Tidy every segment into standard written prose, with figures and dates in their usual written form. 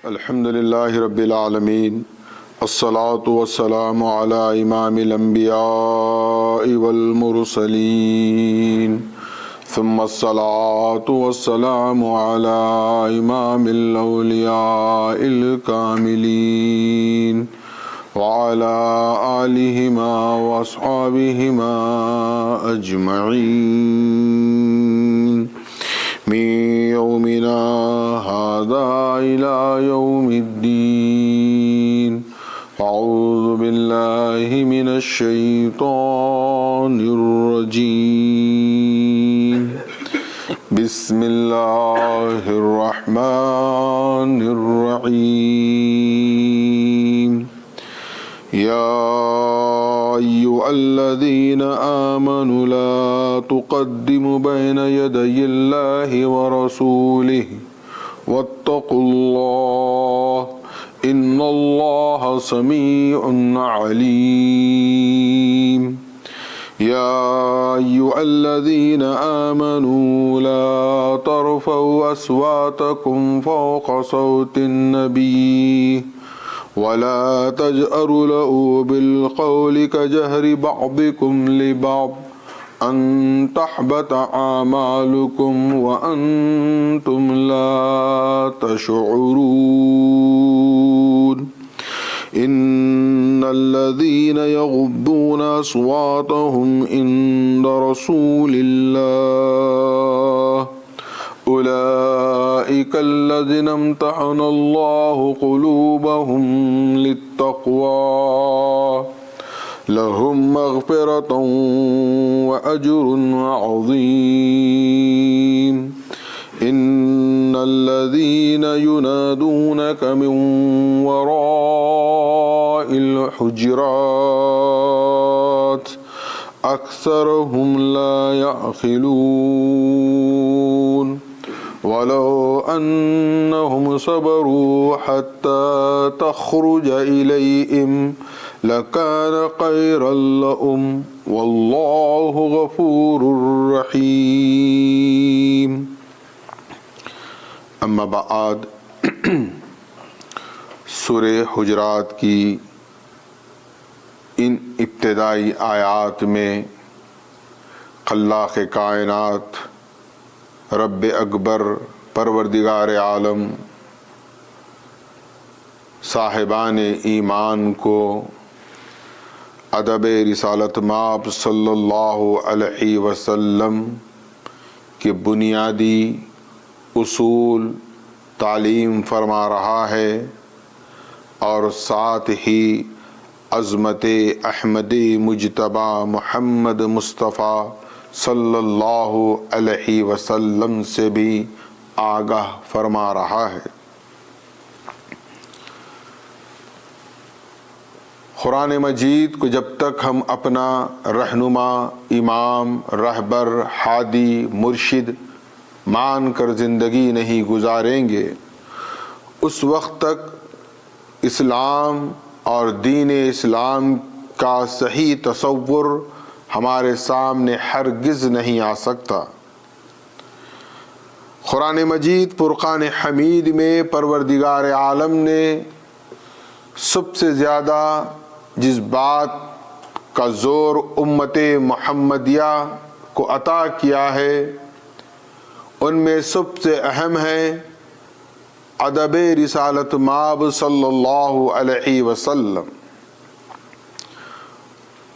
الحمد للہ رب العالمین، الصلاة والسلام علی امام الانبیاء والمرسلین، ثم الصلاة والسلام علی امام الاولیاء الکاملین وعلی آلہما واصحابہما اجمعین من یومنا هذا إلى يوم الدين. أعوذ بالله من الشيطان الرجيم. بسم الله الرحمن الرحيم. يا أيها الذين آمنوا لا تقدموا بين يدي الله ورسوله واتقوا الله إن الله سميع عليم. يا أيها الذين آمنوا لا ترفعوا أصواتكم فوق صوت النبي ولا تجأروا له بالقول كجهر بعضكم لبعض أن تحبط أعمالكم وأنتم لا تشعرون. إن الذين يغضون أصواتهم عند رسول الله أولئك الذين امتحن الله قلوبهم للتقوى لهم مغفرة وأجر عظيم. إن الذين ينادونك من وراء الحجرات أكثرهم لا يعقلون ولو أنهم صبروا حتى تخرج إليهم لكان خيرا لهم والله غفور رحيم. اما بعد، سورہ حجرات کی ان ابتدائی آیات میں خلاق کائنات رب اکبر پروردگار عالم صاحبان ایمان کو ادب رسالت مآب صلی اللہ علیہ وسلم کے بنیادی اصول تعلیم فرما رہا ہے اور ساتھ ہی عظمت احمد مجتبی محمد مصطفیٰ صلی اللہ علیہ وسلم سے بھی آگاہ فرما رہا ہے. قرآن مجید کو جب تک ہم اپنا رہنما، امام، رہبر، ہادی، مرشد مان کر زندگی نہیں گزاریں گے، اس وقت تک اسلام اور دین اسلام کا صحیح تصور ہمارے سامنے ہرگز نہیں آ سکتا. قرآن مجید فرقان حمید میں پروردگار عالم نے سب سے زیادہ جس بات کا زور امت محمدیہ کو عطا کیا ہے ان میں سب سے اہم ہے ادب رسالت مآب صلی اللہ علیہ وسلم.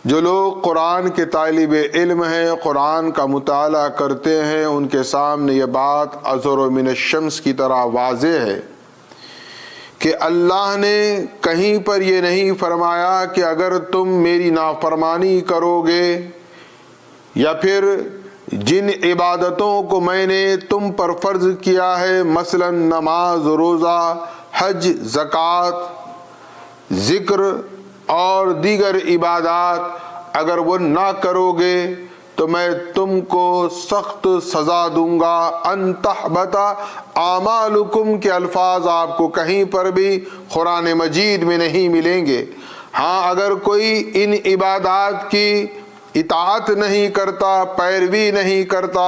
جو لوگ قرآن کے طالب علم ہیں، قرآن کا مطالعہ کرتے ہیں، ان کے سامنے یہ بات اظہر من الشمس کی طرح واضح ہے کہ اللہ نے کہیں پر یہ نہیں فرمایا کہ اگر تم میری نافرمانی کرو گے یا پھر جن عبادتوں کو میں نے تم پر فرض کیا ہے، مثلا نماز، روزہ، حج، زکوٰۃ، ذکر اور دیگر عبادات، اگر وہ نہ کرو گے تو میں تم کو سخت سزا دوں گا. ان تحبط اعمالکم کے الفاظ آپ کو کہیں پر بھی قرآن مجید میں نہیں ملیں گے. ہاں، اگر کوئی ان عبادات کی اطاعت نہیں کرتا، پیروی نہیں کرتا،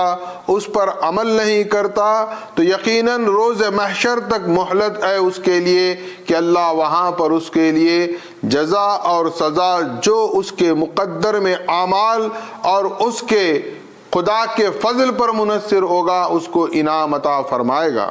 اس پر عمل نہیں کرتا، تو یقیناً روز محشر تک مہلت ہے اس کے لیے کہ اللہ وہاں پر اس کے لیے جزا اور سزا جو اس کے مقدر میں اعمال اور اس کے خدا کے فضل پر منحصر ہوگا اس کو انعام عطا فرمائے گا۔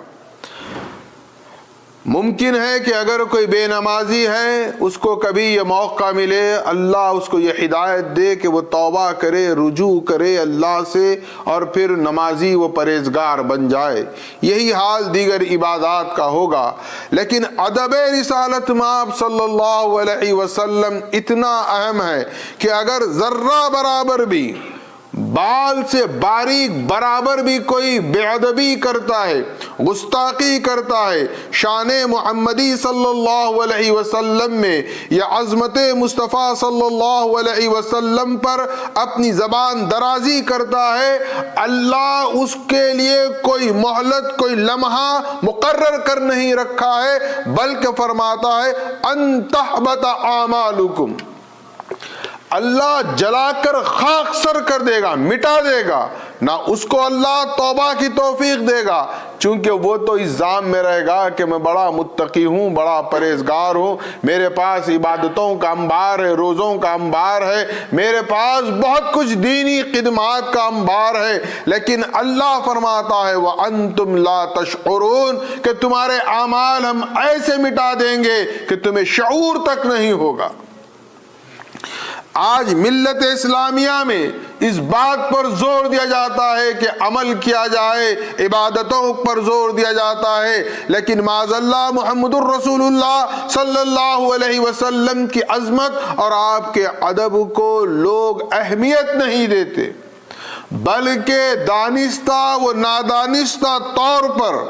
ممکن ہے کہ اگر کوئی بے نمازی ہے اس کو کبھی یہ موقع ملے، اللہ اس کو یہ ہدایت دے کہ وہ توبہ کرے، رجوع کرے اللہ سے، اور پھر نمازی وہ پرہیزگار بن جائے۔ یہی حال دیگر عبادات کا ہوگا۔ لیکن ادب رسالت مآب صلی اللہ علیہ وسلم اتنا اہم ہے کہ اگر ذرہ برابر بھی، بال سے باریک برابر بھی کوئی بے ادبی کرتا ہے، گستاخی کرتا ہے، شان محمدی صلی اللہ علیہ وسلم میں یا عظمت مصطفیٰ صلی اللہ علیہ وسلم پر اپنی زبان درازی کرتا ہے، اللہ اس کے لیے کوئی مہلت، کوئی لمحہ مقرر کر نہیں رکھا ہے، بلکہ فرماتا ہے ان تحبط اعمالکم، اللہ جلا کر خاک سر کر دے گا، مٹا دے گا، نہ اس کو اللہ توبہ کی توفیق دے گا، چونکہ وہ تو الزام میں رہے گا کہ میں بڑا متقی ہوں، بڑا پرہیزگار ہوں، میرے پاس عبادتوں کا انبار ہے، روزوں کا انبار ہے، میرے پاس بہت کچھ دینی خدمات کا انبار ہے، لیکن اللہ فرماتا ہے وَأَنْتُمْ لَا تَشْعُرُونَ کہ تمہارے اعمال ہم ایسے مٹا دیں گے کہ تمہیں شعور تک نہیں ہوگا۔ آج ملت اسلامیہ میں اس بات پر زور دیا جاتا ہے کہ عمل کیا جائے، عبادتوں پر زور دیا جاتا ہے، لیکن معاذ اللہ محمد الرسول اللہ صلی اللہ علیہ وسلم کی عظمت اور آپ کے ادب کو لوگ اہمیت نہیں دیتے، بلکہ دانستہ و نادانستہ طور پر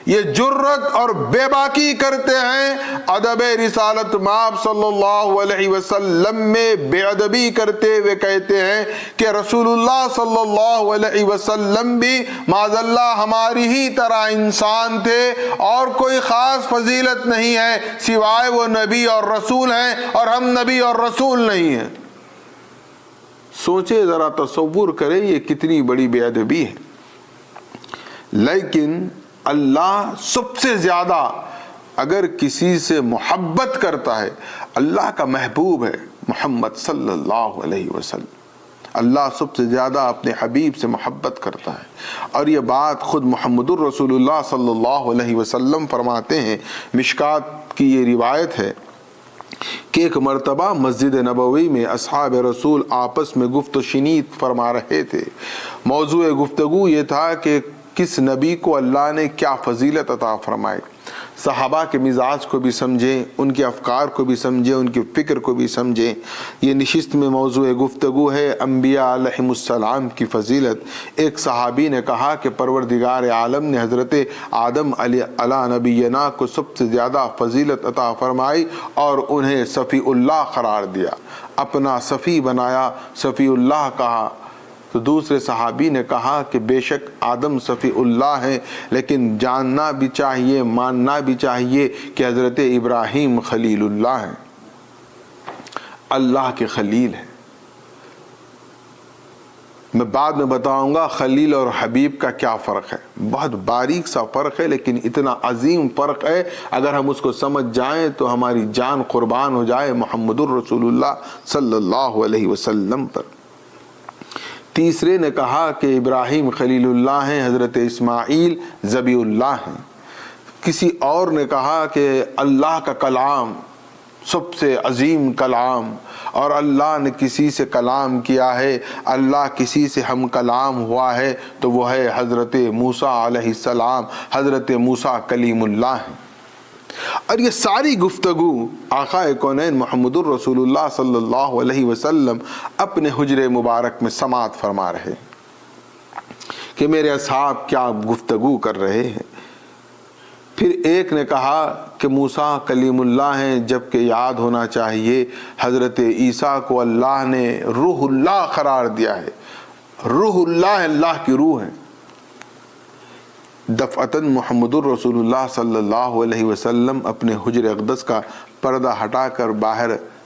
یہ جرت اور بے باکی کرتے ہیں۔ ادب رسالت مآب صلی اللہ علیہ وسلم میں بے ادبی کرتے ہوئے کہتے ہیں کہ رسول اللہ صلی اللہ علیہ وسلم بھی معاذ اللہ ہماری ہی طرح انسان تھے، اور کوئی خاص فضیلت نہیں ہے سوائے وہ نبی اور رسول ہیں، اور ہم نبی اور رسول نہیں ہیں۔ سوچے ذرا، تصور کرے یہ کتنی بڑی بے ادبی ہے۔ لیکن اللہ سب سے زیادہ اگر کسی سے محبت کرتا ہے، اللہ کا محبوب ہے محمد صلی اللہ علیہ وسلم، اللہ سب سے زیادہ اپنے حبیب سے محبت کرتا ہے، اور یہ بات خود محمد الرسول اللہ صلی اللہ علیہ وسلم فرماتے ہیں۔ مشکات کی یہ روایت ہے کہ ایک مرتبہ مسجد نبوی میں اصحاب رسول آپس میں گفت و شنید فرما رہے تھے۔ موضوع گفتگو یہ تھا کہ کس نبی کو اللہ نے کیا فضیلت عطا فرمائے۔ صحابہ کے مزاج کو بھی سمجھیں، ان کے افکار کو بھی سمجھیں، ان کی فکر کو بھی سمجھیں۔ یہ نشست میں موضوع گفتگو ہے انبیاء علیہم السلام کی فضیلت۔ ایک صحابی نے کہا کہ پروردگار عالم نے حضرت آدم علیہ نبینا کو سب سے زیادہ فضیلت عطا فرمائی اور انہیں صفی اللہ قرار دیا، اپنا صفی بنایا، صفی اللہ کہا۔ تو دوسرے صحابی نے کہا کہ بے شک آدم صفی اللہ ہیں، لیکن جاننا بھی چاہیے، ماننا بھی چاہیے کہ حضرت ابراہیم خلیل اللہ ہیں، اللہ کے خلیل ہیں۔ میں بعد میں بتاؤں گا خلیل اور حبیب کا کیا فرق ہے، بہت باریک سا فرق ہے، لیکن اتنا عظیم فرق ہے، اگر ہم اس کو سمجھ جائیں تو ہماری جان قربان ہو جائے محمد الرسول اللہ صلی اللہ علیہ وسلم پر۔ تیسرے نے کہا کہ ابراہیم خلیل اللہ ہیں، حضرت اسماعیل ذبیح اللہ ہیں۔ کسی اور نے کہا کہ اللہ کا کلام سب سے عظیم کلام، اور اللہ نے کسی سے کلام کیا ہے، اللہ کسی سے ہم کلام ہوا ہے تو وہ ہے حضرت موسیٰ علیہ السلام، حضرت موسیٰ کلیم اللہ ہیں۔ اور یہ ساری گفتگو آقا کونین محمد الرسول اللہ صلی اللہ علیہ وسلم اپنے حجرے مبارک میں سماعت فرما رہے کہ میرے اصحاب کیا گفتگو کر رہے ہیں۔ پھر ایک نے کہا کہ موسیٰ کلیم اللہ ہیں، جبکہ یاد ہونا چاہیے حضرت عیسیٰ کو اللہ نے روح اللہ قرار دیا ہے، روح اللہ اللہ کی روح ہے۔ دفعتاً محمد الرسول اللہ صلی اللہ علیہ وسلم اپنے حجر اقدس کا پردہ ہٹا کر باہر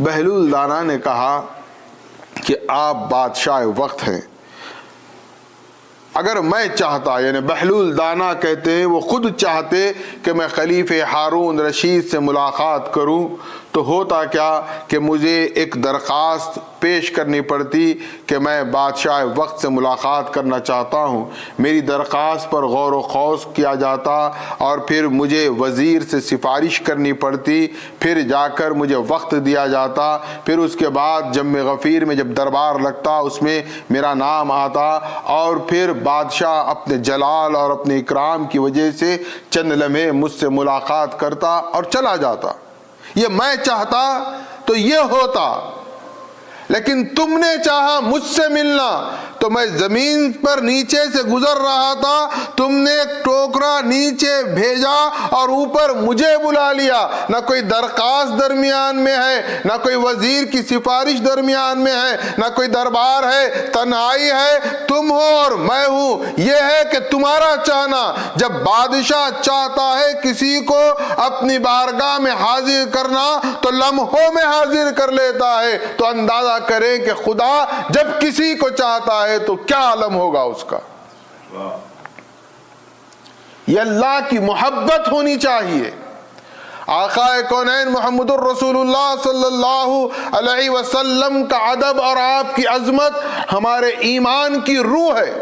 بہلول دانا نے کہا کہ آپ بادشاہ وقت ہیں، اگر میں چاہتا، یعنی بہلول دانا کہتے ہیں وہ خود چاہتے کہ میں خلیفہ ہارون رشید سے ملاقات کروں، تو ہوتا کیا کہ مجھے ایک درخواست پیش کرنی پڑتی کہ میں بادشاہ وقت سے ملاقات کرنا چاہتا ہوں، میری درخواست پر غور و خوض کیا جاتا اور پھر مجھے وزیر سے سفارش کرنی پڑتی، پھر جا کر مجھے وقت دیا جاتا، پھر اس کے بعد جم غفیر میں جب دربار لگتا اس میں میرا نام آتا، اور پھر بادشاہ اپنے جلال اور اپنے اکرام کی وجہ سے چند لمحے مجھ سے ملاقات کرتا اور چلا جاتا۔ یہ میں چاہتا تو یہ ہوتا، لیکن تم نے چاہا مجھ سے ملنا، تو میں زمین پر نیچے سے گزر رہا تھا، تم نے ایک ٹوکرا نیچے بھیجا اور اوپر مجھے بلا لیا، نہ کوئی درخواست درمیان میں ہے، نہ کوئی وزیر کی سفارش درمیان میں ہے، نہ کوئی دربار ہے، تنہائی ہے، تم ہو اور میں ہوں۔ یہ ہے کہ تمہارا چاہنا، جب بادشاہ چاہتا ہے کسی کو اپنی بارگاہ میں حاضر کرنا تو لمحوں میں حاضر کر لیتا ہے، تو اندازہ کریں کہ خدا جب کسی کو چاہتا ہے تو کیا عالم ہوگا اس کا۔ یہ اللہ کی محبت ہونی چاہیے۔ آقا کونین محمد الرسول اللہ صلی اللہ علیہ وسلم کا ادب اور آپ کی عظمت ہمارے ایمان کی روح ہے۔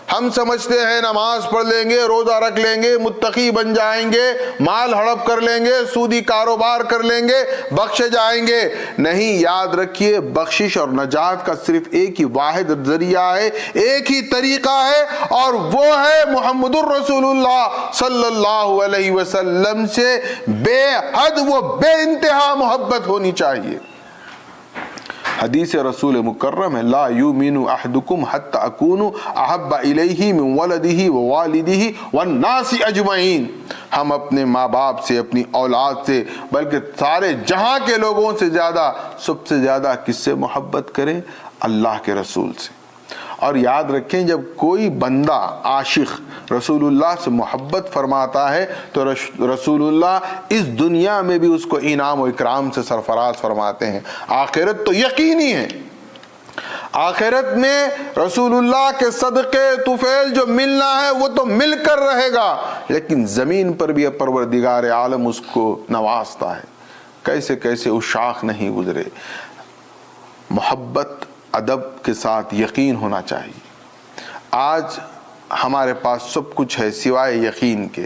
ہم سمجھتے ہیں نماز پڑھ لیں گے، روزہ رکھ لیں گے، متقی بن جائیں گے، مال ہڑپ کر لیں گے، سودی کاروبار کر لیں گے، بخشے جائیں گے۔ نہیں، یاد رکھیے بخشش اور نجات کا صرف ایک ہی واحد ذریعہ ہے، ایک ہی طریقہ ہے، اور وہ ہے محمد الرسول اللہ صلی اللہ علیہ وسلم سے بے حد و بے انتہا محبت ہونی چاہیے۔ حدیث رسول مکرم ہے، لا یؤمن احدکم حتی اکون احب الیہ من ولدہ ووالدہ والناس اجمعین۔ ہم اپنے ماں باپ سے، اپنی اولاد سے، بلکہ سارے جہاں کے لوگوں سے زیادہ، سب سے زیادہ کس سے محبت کریں؟ اللہ کے رسول سے۔ اور یاد رکھیں جب کوئی بندہ عاشق رسول اللہ سے محبت فرماتا ہے تو رسول اللہ اس دنیا میں بھی اس کو انعام و اکرام سے سرفراز فرماتے ہیں۔ آخرت تو یقینی ہے، آخرت میں رسول اللہ کے صدقے طفیل جو ملنا ہے وہ تو مل کر رہے گا، لیکن زمین پر بھی پروردگار عالم اس کو نوازتا ہے۔ کیسے کیسے عشاق نہیں گزرے۔ محبت ادب کے ساتھ یقین ہونا چاہیے۔ آج ہمارے پاس سب کچھ ہے سوائے یقین کے،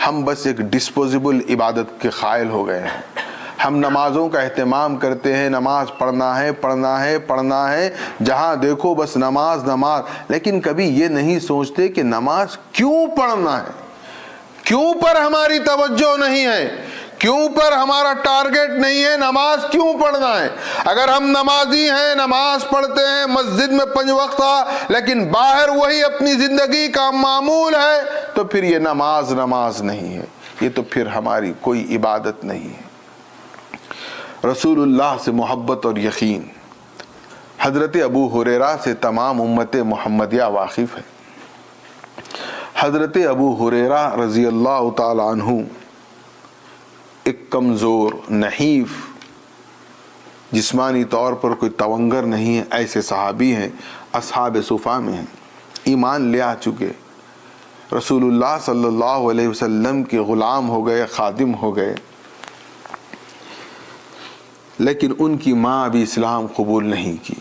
ہم بس ایک ڈسپوزیبل عبادت کے قائل ہو گئے ہیں۔ ہم نمازوں کا اہتمام کرتے ہیں، نماز پڑھنا ہے پڑھنا ہے پڑھنا ہے، جہاں دیکھو بس نماز نماز، لیکن کبھی یہ نہیں سوچتے کہ نماز کیوں پڑھنا ہے، کیوں پر ہماری توجہ نہیں ہے، کیوں پر ہمارا ٹارگٹ نہیں ہے، نماز کیوں پڑھنا ہے۔ اگر ہم نمازی ہیں، نماز پڑھتے ہیں، مسجد میں 5 وقت لیکن باہر وہی اپنی زندگی کا معمول ہے، تو پھر یہ نماز نہیں ہے، یہ تو پھر ہماری کوئی عبادت نہیں ہے۔ رسول اللہ سے محبت اور یقین۔ حضرت ابو ہریرہ سے تمام امت محمدیہ واقف ہے۔ حضرت ابو ہریرہ رضی اللہ تعالی عنہ ایک کمزور، نحیف، جسمانی طور پر کوئی تونگر نہیں ہے، ایسے صحابی ہیں، اصحاب صفا میں ہیں، ایمان لے آ چکے، رسول اللہ صلی اللہ علیہ وسلم کے غلام ہو گئے، خادم ہو گئے، لیکن ان کی ماں ابھی اسلام قبول نہیں کی۔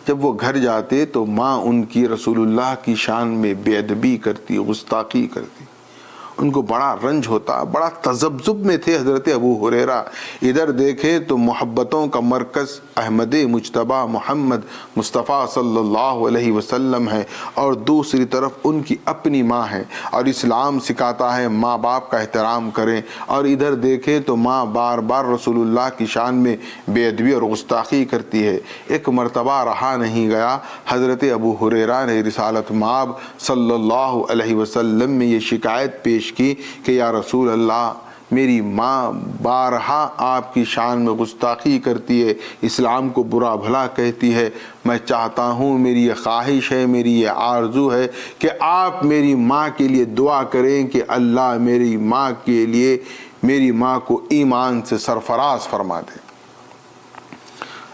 جب وہ گھر جاتے تو ماں ان کی رسول اللہ کی شان میں بے ادبی کرتی، گستاخی کرتی، ان کو بڑا رنج ہوتا، بڑا تذبذب میں تھے حضرت ابو ہریرہ۔ ادھر دیکھے تو محبتوں کا مرکز احمد مجتبی محمد مصطفیٰ صلی اللہ علیہ وسلم ہے، اور دوسری طرف ان کی اپنی ماں ہے، اور اسلام سکھاتا ہے ماں باپ کا احترام کریں، اور ادھر دیکھے تو ماں بار بار رسول اللہ کی شان میں بے ادبی اور گستاخی کرتی ہے۔ ایک مرتبہ رہا نہیں گیا، حضرت ابو ہریرہ نے رسالت مآب صلی اللہ علیہ وسلم میں یہ شکایت پیش کی کہ یا رسول اللہ، میری ماں بارہا آپ کی شان میں گستاخی کرتی ہے، اسلام کو برا بھلا کہتی ہے، میں چاہتا ہوں، میری یہ خواہش ہے، میری یہ آرزو ہے کہ آپ میری ماں کے لیے دعا کریں کہ اللہ میری ماں کے لیے، میری ماں کو ایمان سے سرفراز فرما دے۔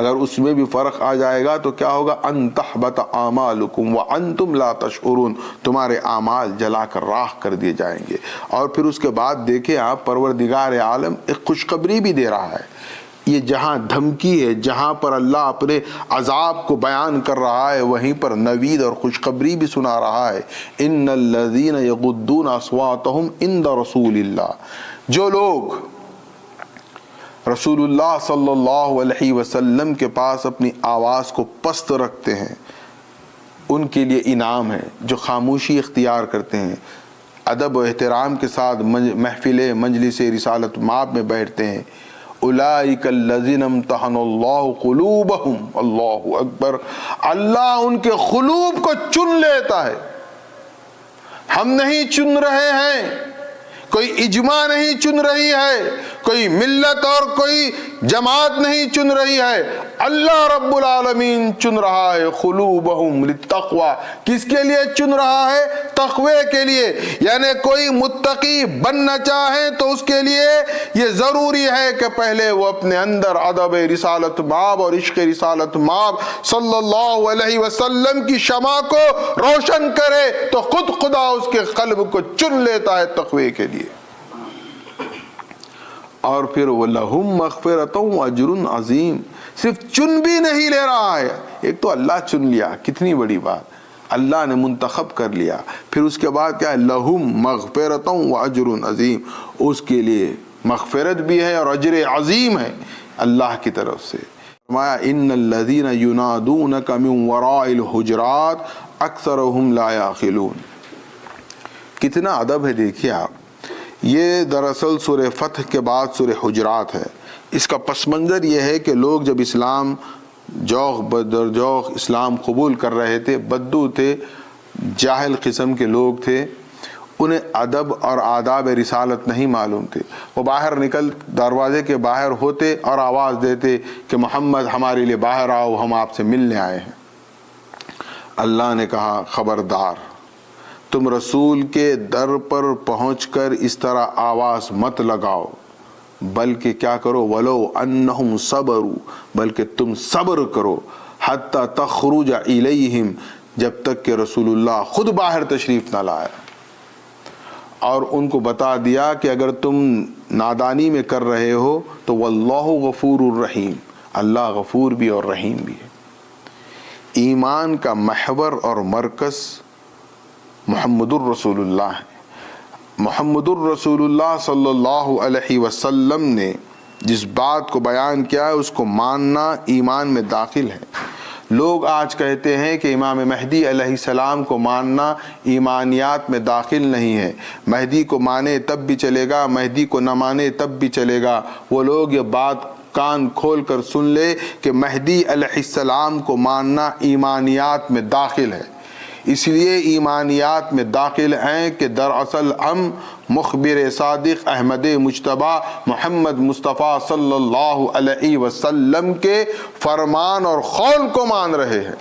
اگر اس میں بھی فرق آ جائے گا تو کیا ہوگا؟ ان تحبط اعمالکم وانتم لا تشعرون، تمہارے اعمال جلا کر راکھ کر دیے جائیں گے۔ اور پھر اس کے بعد دیکھیں آپ، پروردگار عالم ایک خوشخبری بھی دے رہا ہے۔ یہ جہاں دھمکی ہے، جہاں پر اللہ اپنے عذاب کو بیان کر رہا ہے، وہیں پر نوید اور خوشخبری بھی سنا رہا ہے۔ ان الذین یغضون اصواتهم عند رسول اللہ، جو لوگ رسول اللہ صلی اللہ علیہ وسلم کے پاس اپنی آواز کو پست رکھتے ہیں، ان کے لیے انعام ہے۔ جو خاموشی اختیار کرتے ہیں، ادب و احترام کے ساتھ محفل مجلس رسالت مآب میں بیٹھتے ہیں، اولئک الذین امتحن اللہ قلوبہم، اللہ اکبر، اللہ ان کے قلوب کو چن لیتا ہے۔ ہم نہیں چن رہے ہیں، کوئی اجماع نہیں چن رہی ہے، کوئی ملت اور کوئی جماعت نہیں چن رہی ہے، اللہ رب العالمین چن رہا ہے۔ قلوبہم للتقوی، کس کے لیے چن رہا ہے؟ تقوی کے لیے۔ یعنی کوئی متقی بننا چاہے تو اس کے لیے یہ ضروری ہے کہ پہلے وہ اپنے اندر ادب رسالت مآب اور عشق رسالت مآب صلی اللہ علیہ وسلم کی شمع کو روشن کرے، تو خود خدا اس کے قلب کو چن لیتا ہے تقوی کے لیے۔ اور پھر وَلَهُمْ مَغْفِرَةٌ وَأَجْرٌ عَظِيمٌ، صرف چن بھی نہیں لے رہا ہے، ایک تو اللہ چن لیا، کتنی بڑی بات، اللہ نے منتخب کر لیا، پھر اس کے بعد کیا ہے؟ لَهُمْ مَغْفِرَةٌ وَأَجْرٌ عَظِيمٌ، اس کے لیے مغفرت بھی ہے اور اجر عظیم ہے اللہ کی طرف سے۔ فرمایا ان الذین ینادونک من وراء الحجرات اکثرهم لا یعقلون۔ کتنا ادب ہے، دیکھیے آپ، یہ دراصل سورہ فتح کے بعد سورہ حجرات ہے۔ اس کا پس منظر یہ ہے کہ لوگ جب اسلام جوغ بدر جوغ اسلام قبول کر رہے تھے، بدو تھے، جاہل قسم کے لوگ تھے، انہیں ادب اور آداب رسالت نہیں معلوم تھے۔ وہ باہر نکل دروازے کے باہر ہوتے اور آواز دیتے کہ محمد ہمارے لیے باہر آؤ، ہم آپ سے ملنے آئے ہیں۔ اللہ نے کہا خبردار، تم رسول کے در پر پہنچ کر اس طرح آواز مت لگاؤ، بلکہ کیا کرو؟ وَلَوْ أَنَّهُمْ صَبَرُوا، بلکہ تم صبر کرو، حَتَّى تَخْرُجَ إِلَيْهِمْ، جب تک کہ رسول اللہ خود باہر تشریف نہ لائے، اور ان کو بتا دیا کہ اگر تم نادانی میں کر رہے ہو تو وَاللَّهُ غَفُورٌ الرحیم، اللہ غفور بھی اور رحیم بھی ہے۔ ایمان کا محور اور مرکز محمد الرسول اللہ ہے۔ محمد الرسول اللہ صلی اللہ علیہ وسلم نے جس بات کو بیان کیا ہے اس کو ماننا ایمان میں داخل ہے۔ لوگ آج کہتے ہیں کہ امام مہدی علیہ السلام کو ماننا ایمانیات میں داخل نہیں ہے، مہدی کو مانے تب بھی چلے گا، مہدی کو نہ مانے تب بھی چلے گا۔ وہ لوگ یہ بات کان کھول کر سن لے کہ مہدی علیہ السلام کو ماننا ایمانیات میں داخل ہے۔ اس لیے ایمانیات میں داخل ہیں کہ دراصل ہم مخبر صادق احمد مجتبیٰ محمد مصطفیٰ صلی اللہ علیہ وسلم کے فرمان اور قول کو مان رہے ہیں۔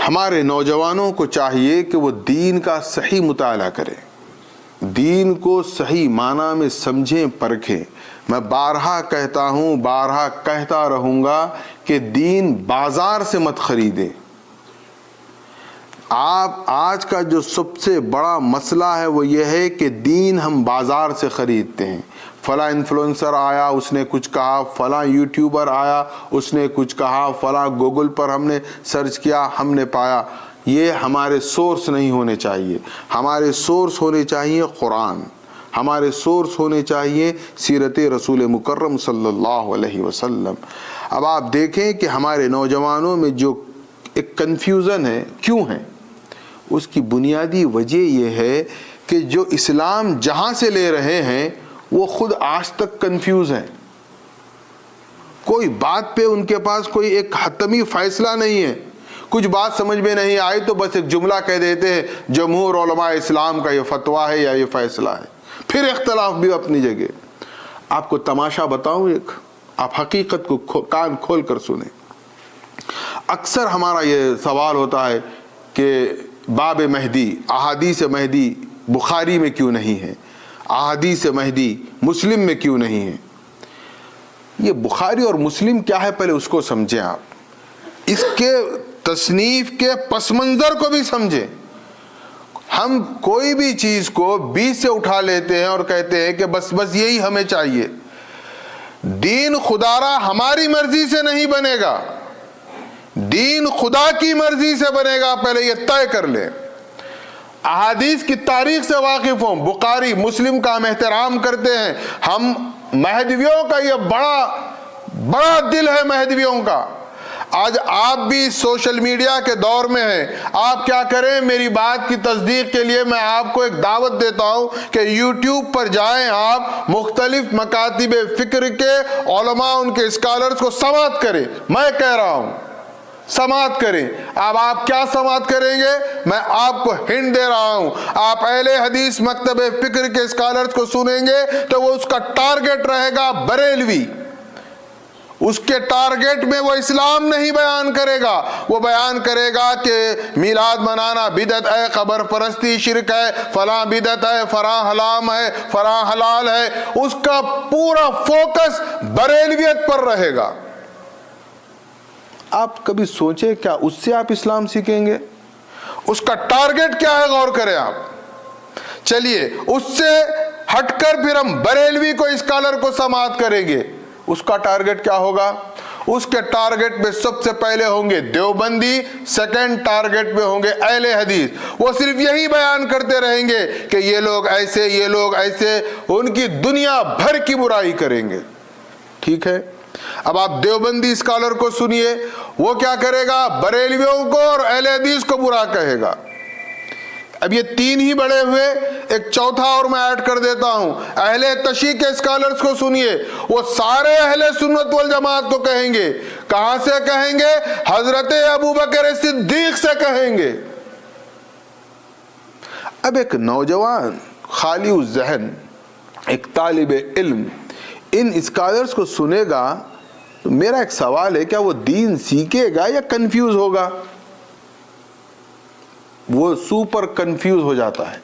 ہمارے نوجوانوں کو چاہیے کہ وہ دین کا صحیح مطالعہ کریں، دین کو صحیح معنی میں سمجھیں، پرکھیں۔ میں بارہا کہتا ہوں، بارہا کہتا رہوں گا کہ دین بازار سے مت خریدیں۔ آپ آج کا جو سب سے بڑا مسئلہ ہے وہ یہ ہے کہ دین ہم بازار سے خریدتے ہیں۔ فلاں انفلوئنسر آیا، اس نے کچھ کہا، فلاں یوٹیوبر آیا، اس نے کچھ کہا، فلاں گوگل پر ہم نے سرچ کیا، ہم نے پایا۔ یہ ہمارے سورس نہیں ہونے چاہیے، ہمارے سورس ہونے چاہیے قرآن، ہمارے سورس ہونے چاہیے سیرت رسول مکرم صلی اللہ علیہ وسلم۔ اب آپ دیکھیں کہ ہمارے نوجوانوں میں جو ایک کنفیوژن ہے، کیوں ہے؟ اس کی بنیادی وجہ یہ ہے کہ جو اسلام جہاں سے لے رہے ہیں وہ خود آج تک کنفیوز ہیں۔ کوئی بات پہ ان کے پاس کوئی ایک حتمی فیصلہ نہیں ہے۔ کچھ بات سمجھ میں نہیں آئی تو بس ایک جملہ کہہ دیتے ہیں جمہور علماء اسلام کا یہ فتویٰ ہے یا یہ فیصلہ ہے، پھر اختلاف بھی اپنی جگہ۔ آپ کو تماشا بتاؤں ایک، آپ حقیقت کو کان کھول کر سنیں۔ اکثر ہمارا یہ سوال ہوتا ہے کہ باب مہدی، احادیث مہدی بخاری میں کیوں نہیں ہے، احادیث مہدی مسلم میں کیوں نہیں ہے؟ یہ بخاری اور مسلم کیا ہے پہلے اس کو سمجھیں آپ, اس کے تصنیف کے پس منظر کو بھی سمجھیں. ہم کوئی بھی چیز کو بیچ سے اٹھا لیتے ہیں اور کہتے ہیں کہ بس یہی ہمیں چاہیے. دین خدارا ہماری مرضی سے نہیں بنے گا, دین خدا کی مرضی سے بنے گا, پہلے یہ طے کر لیں. احادیث کی تاریخ سے واقف ہوں, بخاری مسلم کا ہم احترام کرتے ہیں. ہم مہدویوں کا یہ بڑا دل ہے مہدویوں کا. آج آپ بھی سوشل میڈیا کے دور میں ہیں, آپ کیا کریں, میری بات کی تصدیق کے لیے میں آپ کو ایک دعوت دیتا ہوں کہ یوٹیوب پر جائیں, آپ مختلف مکاتب فکر کے علماء, ان کے اسکالرز کو سماعت کریں. میں کہہ رہا ہوں سماعت کریں. اب آپ کیا سماعت کریں گے, میں آپ کو ہنٹ دے رہا ہوں. آپ اہل حدیث مکتب فکر کے اسکالرز کو سنیں گے تو وہ اس کا ٹارگٹ رہے گا بریلوی. اس کے ٹارگٹ میں وہ اسلام نہیں بیان کرے گا, وہ بیان کرے گا کہ میلاد منانا بدعت ہے, قبر پرستی شرک ہے, فلاں بدعت ہے, فلاں حرام ہے, فلاں حلال ہے. اس کا پورا فوکس بریلویت پر رہے گا. آپ کبھی سوچیں کیا اس سے آپ اسلام سیکھیں گے؟ اس کا ٹارگٹ کیا ہے, غور کریں آپ. چلیے اس سے ہٹ کر پھر ہم بریلوی کو اسکالر کو سماعت کریں گے. اس کا ٹارگٹ کیا ہوگا؟ اس کے ٹارگٹ میں سب سے پہلے ہوں گے دیوبندی, سیکنڈ ٹارگٹ میں ہوں گے اہل حدیث. وہ صرف یہی بیان کرتے رہیں گے کہ یہ لوگ ایسے, یہ لوگ ایسے, ان کی دنیا بھر کی برائی کریں گے. ٹھیک ہے, اب آپ دیوبندی اسکالر کو سنیے, وہ کیا کرے گا, بریلویوں کو اور اہل حدیث کو برا کہے گا. اب یہ تین ہی بڑے ہوئے, ایک چوتھا اور میں ایڈ کر دیتا ہوں. اہل تشیع کے اسکالرز کو سنیے, وہ سارے اہل سنت والجماعت کو کہیں گے. کہاں سے کہیں گے؟ حضرت ابوبکر صدیق سے کہیں گے. اب ایک نوجوان خالی الذہن, ایک طالب علم ان اسکالرز کو سنے گا تو میرا ایک سوال ہے, کیا وہ دین سیکھے گا یا کنفیوز ہوگا؟ وہ سوپر کنفیوز ہو جاتا ہے.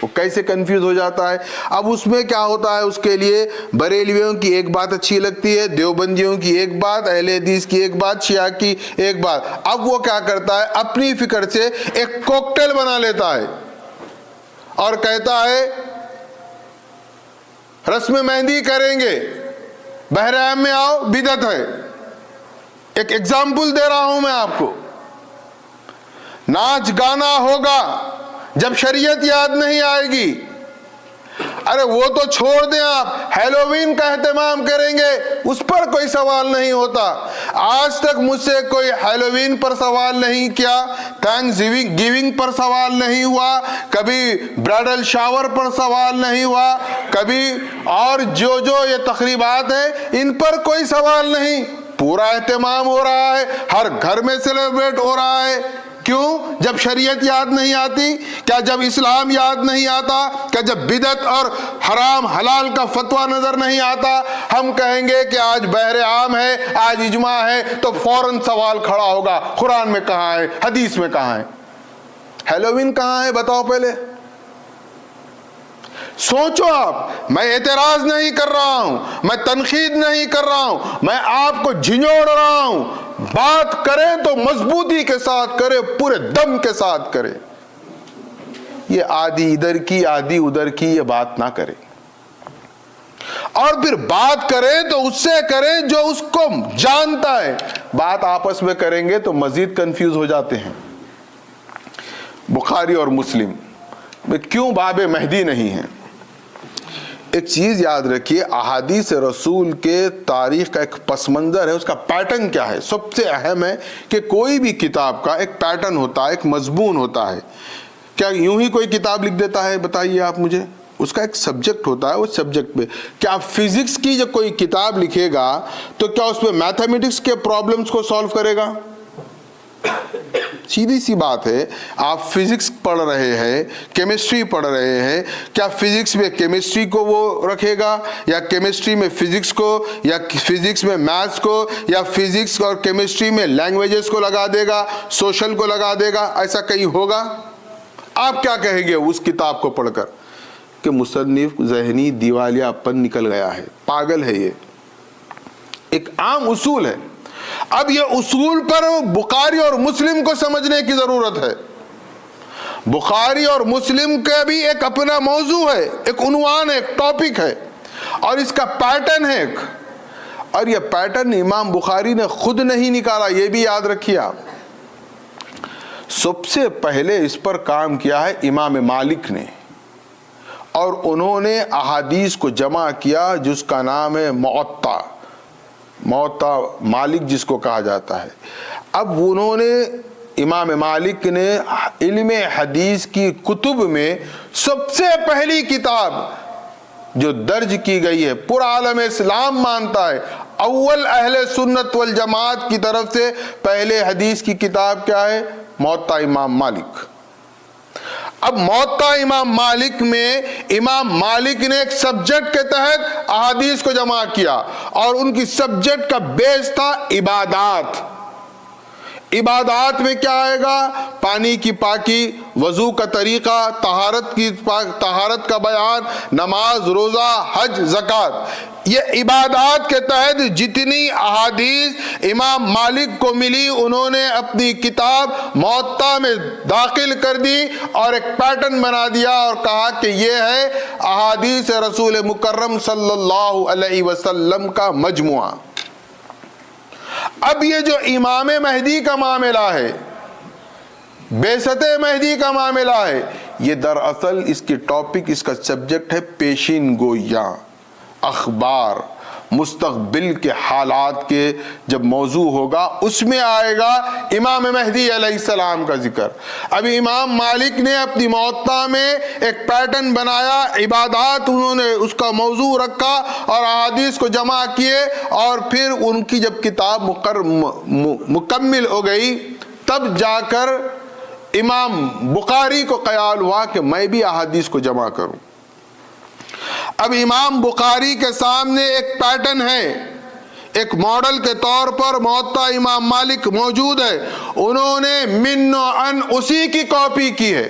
وہ کیسے کنفیوز ہو جاتا ہے؟ اب اس میں کیا ہوتا ہے, اس کے لیے بریلویوں کی ایک بات اچھی لگتی ہے, دیوبندیوں کی ایک بات, اہل حدیث کی ایک بات, شیعہ کی ایک بات. اب وہ کیا کرتا ہے, اپنی فکر سے ایک کوکٹیل بنا لیتا ہے اور کہتا ہے رسم مہندی کریں گے, بحرام میں آؤ, بدعت ہے. ایک ایگزامپل دے رہا ہوں میں آپ کو. ناچ گانا ہوگا جب شریعت یاد نہیں آئے گی. ارے وہ تو چھوڑ دیں آپ, ہیلووین کا اہتمام کریں گے, اس پر کوئی سوال نہیں ہوتا. آج تک مجھ سے کوئی ہیلووین پر سوال نہیں کیا, تھینکس گیونگ پر سوال نہیں ہوا, کبھی برائڈل شاور پر سوال نہیں ہوا, کبھی اور جو یہ تقریبات ہیں ان پر کوئی سوال نہیں. پورا اہتمام ہو رہا ہے, ہر گھر میں سیلیبریٹ ہو رہا ہے. کیوں؟ جب شریعت یاد نہیں آتی؟ کیا جب اسلام یاد نہیں آتا؟ کیا جب بدعت اور حرام حلال کا فتویٰ نظر نہیں آتا؟ ہم کہیں گے کہ آج بحر عام ہے, آج اجماع ہے, تو فوراً سوال کھڑا ہوگا, قرآن میں کہاں ہے, حدیث میں کہاں ہے؟ ہیلووین کہاں ہے بتاؤ پہلے. سوچو آپ. میں اعتراض نہیں کر رہا ہوں, میں تنقید نہیں کر رہا ہوں, میں آپ کو جھنجھوڑ رہا ہوں. بات کریں تو مضبوطی کے ساتھ کرے, پورے دم کے ساتھ کرے. یہ آدھی ادھر کی آدھی ادھر کی یہ بات نہ کرے. اور پھر بات کریں تو اس سے کریں جو اس کو جانتا ہے. بات آپس میں کریں گے تو مزید کنفیوز ہو جاتے ہیں. بخاری اور مسلم میں کیوں باب مہدی نہیں ہے؟ ایک چیز یاد رکھیے, احادیث رسول کے تاریخ کا ایک پس منظر ہے, اس کا پیٹرن کیا ہے. سب سے اہم ہے کہ کوئی بھی کتاب کا ایک پیٹرن ہوتا ہے, ایک مضمون ہوتا ہے. کیا یوں ہی کوئی کتاب لکھ دیتا ہے؟ بتائیے آپ مجھے. اس کا ایک سبجیکٹ ہوتا ہے, اس سبجیکٹ پہ. کیا فزکس کی جب کوئی کتاب لکھے گا تو کیا اس میں میتھمیٹکس کے پرابلمس کو سالو کرے گا؟ سیدھی سی بات ہے. آپ فزکس پڑھ رہے ہیں, کیمسٹری پڑھ رہے ہیں, کیا فزکس میں کیمسٹری کو وہ رکھے گا, یا کیمسٹری میں فزکس کو, یا فزکس میں میتھس کو, یا فزکس اور کیمسٹری میں لینگویجز کو لگا دے گا, سوشل کو لگا دے گا؟ ایسا کہیں ہوگا؟ آپ کیا کہیں گے اس کتاب کو پڑھ کر کہ مصنف ذہنی دیوالیہ پن نکل گیا ہے, پاگل ہے یہ. ایک عام اصول ہے. اب یہ اصول پر بخاری اور مسلم کو سمجھنے کی ضرورت ہے. بخاری اور مسلم کا بھی ایک اپنا موضوع ہے, ایک عنوان ہے, ایک ٹاپک ہے, اور اس کا پیٹرن ہے ایک. اور یہ پیٹرن امام بخاری نے خود نہیں نکالا, یہ بھی یاد رکھیے آپ. سب سے پہلے اس پر کام کیا ہے امام مالک نے, اور انہوں نے احادیث کو جمع کیا جس کا نام ہے موطا مالک جس کو کہا جاتا ہے. اب انہوں نے امام مالک نے علم حدیث کی کتب میں سب سے پہلی کتاب جو درج کی گئی ہے, پورا عالم اسلام مانتا ہے, اول اہل سنت والجماعت کی طرف سے پہلے حدیث کی کتاب کیا ہے؟ موطا امام مالک. اب موطا امام مالک میں امام مالک نے ایک سبجیکٹ کے تحت احادیث کو جمع کیا, اور ان کی سبجیکٹ کا بیس تھا عبادات. عبادات میں کیا آئے گا؟ پانی کی پاکی, وضو کا طریقہ, طہارت کا بیان, نماز, روزہ, حج, زکوٰۃ. یہ عبادات کے تحت جتنی احادیث امام مالک کو ملی انہوں نے اپنی کتاب موطا میں داخل کر دی, اور ایک پیٹرن بنا دیا اور کہا کہ یہ ہے احادیث رسول مکرم صلی اللہ علیہ وسلم کا مجموعہ. اب یہ جو امام مہدی کا معاملہ ہے, بعثت مہدی کا معاملہ ہے, یہ دراصل اس کی ٹاپک, اس کا سبجیکٹ ہے پیشین گوئیاں, اخبار, مستقبل کے حالات کے جب موضوع ہوگا اس میں آئے گا امام مہدی علیہ السلام کا ذکر. ابھی امام مالک نے اپنی موطا میں ایک پیٹرن بنایا, عبادات انہوں نے اس کا موضوع رکھا اور احادیث کو جمع کیے, اور پھر ان کی جب کتاب مکمل ہو گئی تب جا کر امام بخاری کو خیال ہوا کہ میں بھی احادیث کو جمع کروں. اب امام بخاری کے سامنے ایک پیٹرن ہے, ایک ماڈل کے طور پر موطا امام مالک موجود ہے, انہوں نے من و ان اسی کی کاپی کی ہے,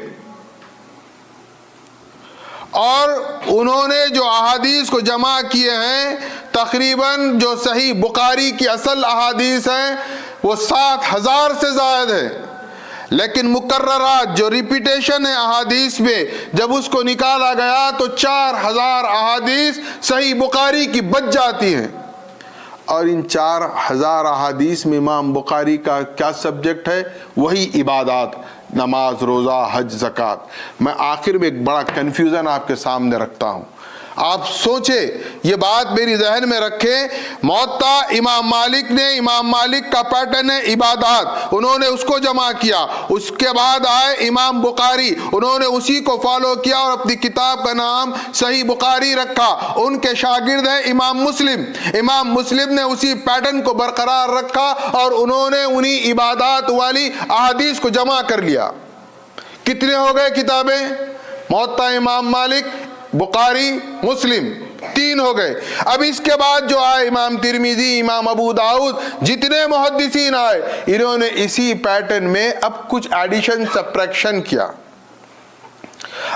اور انہوں نے جو احادیث کو جمع کیے ہیں تقریباً جو صحیح بخاری کی اصل احادیث ہیں وہ 7,000 سے زائد ہے, لیکن مکررات جو ریپیٹیشن ہے احادیث میں جب اس کو نکالا گیا تو 4,000 احادیث صحیح بخاری کی بچ جاتی ہیں. اور ان 4,000 احادیث میں امام بخاری کا کیا سبجیکٹ ہے؟ وہی عبادات, نماز, روزہ, حج, زکوٰۃ. میں آخر میں ایک بڑا کنفیوژن آپ کے سامنے رکھتا ہوں, آپ سوچیں, یہ بات میری ذہن میں رکھیں. موطا امام مالک نے, امام مالک کا پیٹرن ہے عبادات, انہوں نے اس کو جمع کیا. اس کے بعد آئے امام بخاری, انہوں نے اسی کو فالو کیا اور اپنی کتاب کا نام صحیح بخاری رکھا. ان کے شاگرد ہیں امام مسلم, امام مسلم نے اسی پیٹرن کو برقرار رکھا اور انہوں نے انہی عبادات والی احادیث کو جمع کر لیا. کتنے ہو گئے کتابیں؟ موطا امام مالک, بخاری, مسلم, 3 ہو گئے. اب اس کے بعد جو آئے امام ترمذی, امام ابو داؤد, جتنے محدثین آئے انہوں نے اسی پیٹرن میں اب کچھ ایڈیشن سبٹریکشن کیا.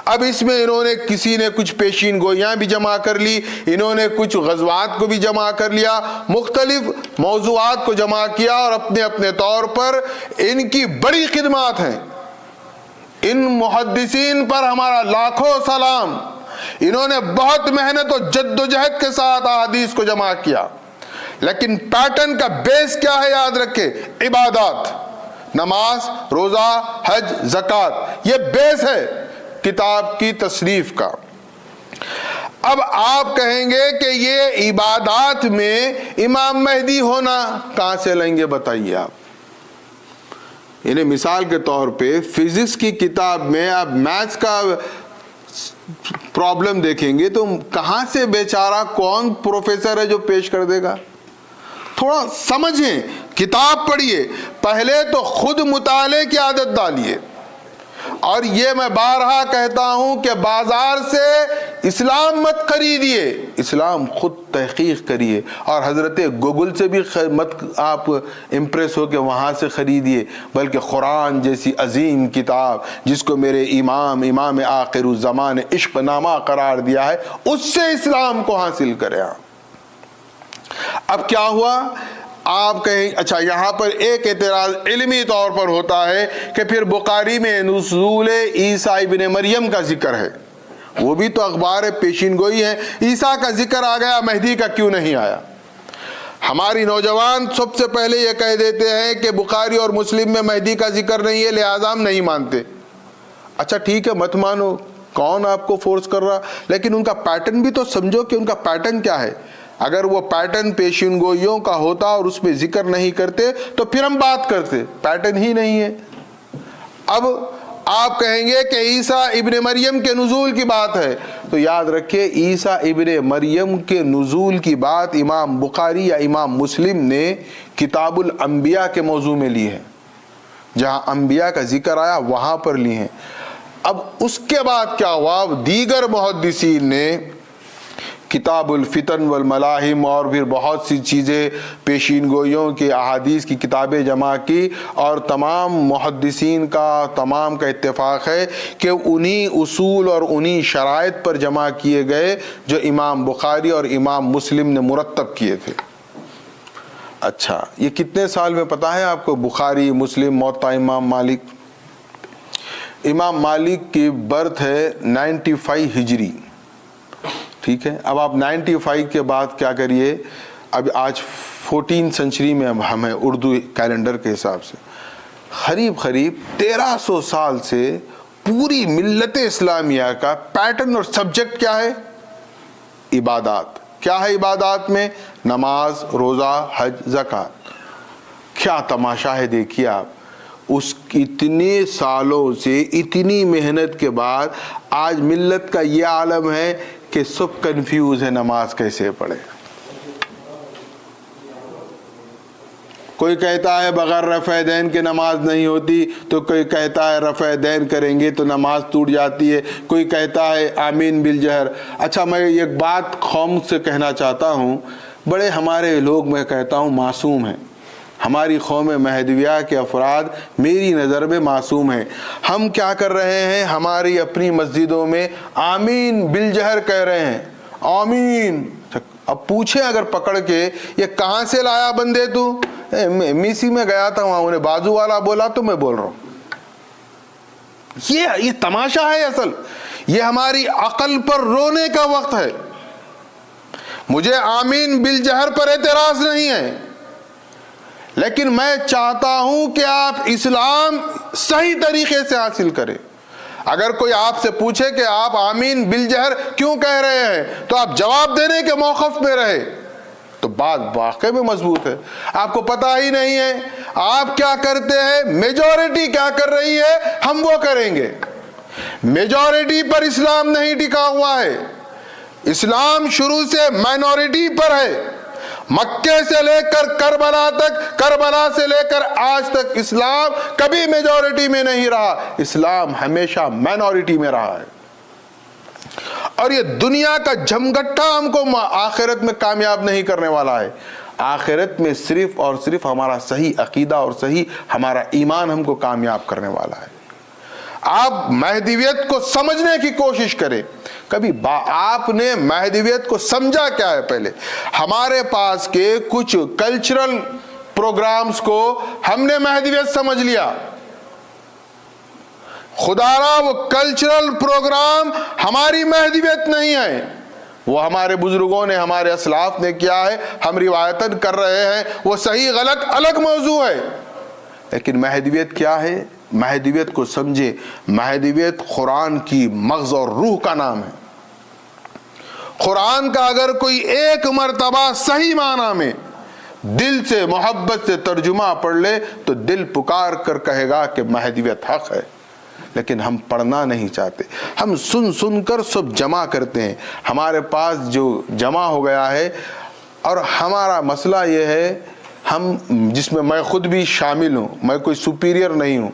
اب اس میں انہوں نے کسی نے کچھ پیشین گوئیاں بھی جمع کر لی, انہوں نے کچھ غزوات کو بھی جمع کر لیا, مختلف موضوعات کو جمع کیا, اور اپنے اپنے طور پر ان کی بڑی خدمات ہیں. ان محدثین پر ہمارا لاکھوں سلام, انہوں نے بہت محنت و جد و جہد کے ساتھ احادیث کو جمع کیا. لیکن پیٹرن کا بیس کیا ہے یاد رکھیں, عبادات, نماز, روزہ, حج, زکوٰۃ, یہ بیس ہے کتاب کی تصنیف کا. اب آپ کہیں گے کہ یہ عبادات میں امام مہدی ہونا کہاں سے لیں گے بتائیے آپ. یعنی مثال کے طور پہ فزکس کی کتاب میں آپ میتھس کا پرابلم دیکھیں گے تو کہاں سے بیچارہ کون پروفیسر ہے جو پیش کر دے گا؟ تھوڑا سمجھیں, کتاب پڑھیے, پہلے تو خود مطالعے کی عادت ڈالیے. اور یہ میں بارہا کہتا ہوں کہ بازار سے اسلام مت خریدیے, اسلام خود تحقیق کریے, اور حضرت گوگل سے بھی مت آپ امپریس ہو کے وہاں سے خریدیے, بلکہ قرآن جیسی عظیم کتاب جس کو میرے امام آخر الزمان عشق نامہ قرار دیا ہے, اس سے اسلام کو حاصل کریں. اب کیا ہوا؟ آپ کہیں اچھا یہاں پر ایک اعتراض علمی طور پر ہوتا ہے کہ پھر بخاری میں نزول عیسیٰ ابن مریم کا ذکر ہے، وہ بھی تو اخبار پیشین گوئی ہے، عیسیٰ کا ذکر آ گیا، مہدی کا کیوں نہیں آیا؟ ہماری نوجوان سب سے پہلے یہ کہہ دیتے ہیں کہ بخاری اور مسلم میں مہدی کا ذکر نہیں ہے لہذا ہم نہیں مانتے۔ اچھا ٹھیک ہے، مت مانو، کون آپ کو فورس کر رہا، لیکن ان کا پیٹرن بھی تو سمجھو کہ ان کا پیٹرن کیا ہے۔ اگر وہ پیٹرن پیشین گوئیوں کا ہوتا اور اس میں ذکر نہیں کرتے تو پھر ہم بات کرتے، پیٹرن ہی نہیں ہے۔ اب آپ کہیں گے کہ عیسیٰ ابن مریم کے نزول کی بات ہے، تو یاد رکھیں عیسیٰ ابن مریم کے نزول کی بات امام بخاری یا امام مسلم نے کتاب الانبیاء کے موضوع میں لی ہے، جہاں انبیاء کا ذکر آیا وہاں پر لی ہیں۔ اب اس کے بعد کیا ہوا؟ دیگر محدثین نے کتاب الفتن والملاحم اور پھر بہت سی چیزیں پیشین گوئیوں کی احادیث کی کتابیں جمع کی، اور تمام محدثین کا تمام کا اتفاق ہے کہ انہی اصول اور انہی شرائط پر جمع کیے گئے جو امام بخاری اور امام مسلم نے مرتب کیے تھے۔ اچھا یہ کتنے سال میں پتہ ہے آپ کو؟ بخاری، مسلم، موطا امام مالک۔ امام مالک کی برتھ ہے 95 ہجری، ٹھیک ہے۔ اب آپ 95 کے بعد کیا کریے، اب آج 14 سنچری میں ہمیں اردو کیلنڈر کے حساب سے قریب 1300 سال سے پوری ملت اسلامیہ کا پیٹرن اور سبجیکٹ کیا ہے؟ عبادات۔ کیا ہے عبادات میں؟ نماز، روزہ، حج، زکوٰۃ۔ کیا تماشا ہے دیکھیے آپ، اس اتنے سالوں سے اتنی محنت کے بعد آج ملت کا یہ عالم ہے کہ سب کنفیوز ہے نماز کیسے پڑھے۔ کوئی کہتا ہے بغیر رفع دین کے نماز نہیں ہوتی، تو کوئی کہتا ہے رفع دین کریں گے تو نماز ٹوٹ جاتی ہے، کوئی کہتا ہے آمین بالجہر۔ اچھا میں ایک بات قوم سے کہنا چاہتا ہوں، بڑے ہمارے لوگ میں کہتا ہوں معصوم ہیں، ہماری قوم مہدویہ کے افراد میری نظر میں معصوم ہیں۔ ہم کیا کر رہے ہیں؟ ہماری اپنی مسجدوں میں آمین بالجہر کہہ رہے ہیں، آمین۔ اب پوچھیں اگر پکڑ کے یہ کہاں سے لایا بندے تو؟ میسی میں گیا تھا، وہاں انہیں بازو والا بولا تو میں بول رہا ہوں۔ یہ تماشا ہے اصل، یہ ہماری عقل پر رونے کا وقت ہے۔ مجھے آمین بالجہر پر اعتراض نہیں ہے، لیکن میں چاہتا ہوں کہ آپ اسلام صحیح طریقے سے حاصل کریں۔ اگر کوئی آپ سے پوچھے کہ آپ آمین بالجہر کیوں کہہ رہے ہیں تو آپ جواب دینے کے موقف میں رہے تو بات واقعی میں مضبوط ہے۔ آپ کو پتہ ہی نہیں ہے آپ کیا کرتے ہیں، میجورٹی کیا کر رہی ہے ہم وہ کریں گے۔ میجورٹی پر اسلام نہیں ٹکا ہوا ہے، اسلام شروع سے مائنورٹی پر ہے۔ مکے سے لے کر کربلا تک، کربلا سے لے کر آج تک اسلام کبھی میجورٹی میں نہیں رہا، اسلام ہمیشہ مائنورٹی میں رہا ہے۔ اور یہ دنیا کا جھمگٹھا ہم کو آخرت میں کامیاب نہیں کرنے والا ہے۔ آخرت میں صرف اور صرف ہمارا صحیح عقیدہ اور صحیح ہمارا ایمان ہم کو کامیاب کرنے والا ہے۔ آپ مہدویت کو سمجھنے کی کوشش کریں۔ کبھی آپ نے مہدویت کو سمجھا کیا ہے؟ پہلے ہمارے پاس کے کچھ کلچرل پروگرامز کو ہم نے مہدویت سمجھ لیا، خدا را وہ کلچرل پروگرام ہماری مہدویت نہیں ہے، وہ ہمارے بزرگوں نے، ہمارے اسلاف نے کیا ہے، ہم روایتاً کر رہے ہیں، وہ صحیح غلط الگ موضوع ہے۔ لیکن مہدویت کیا ہے؟ مہدویت کو سمجھے، مہدویت قرآن کی مغز اور روح کا نام ہے۔ قرآن کا اگر کوئی ایک مرتبہ صحیح معنی میں دل سے محبت سے ترجمہ پڑھ لے تو دل پکار کر کہے گا کہ مہدویت حق ہے، لیکن ہم پڑھنا نہیں چاہتے، ہم سن سن کر سب جمع کرتے ہیں۔ ہمارے پاس جو جمع ہو گیا ہے، اور ہمارا مسئلہ یہ ہے، ہم جس میں میں خود بھی شامل ہوں، میں کوئی سپیریئر نہیں ہوں،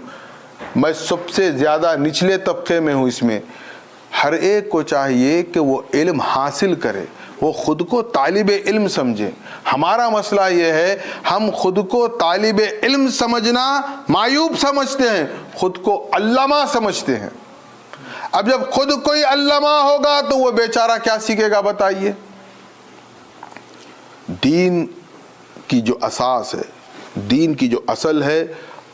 میں سب سے زیادہ نچلے طبقے میں ہوں، اس میں ہر ایک کو چاہیے کہ وہ علم حاصل کرے، وہ خود کو طالب علم سمجھے۔ ہمارا مسئلہ یہ ہے ہم خود کو طالب علم سمجھنا معیوب سمجھتے ہیں، خود کو علامہ سمجھتے ہیں۔ اب جب خود کوئی علامہ ہوگا تو وہ بیچارہ کیا سیکھے گا بتائیے؟ دین کی جو اساس ہے، دین کی جو اصل ہے،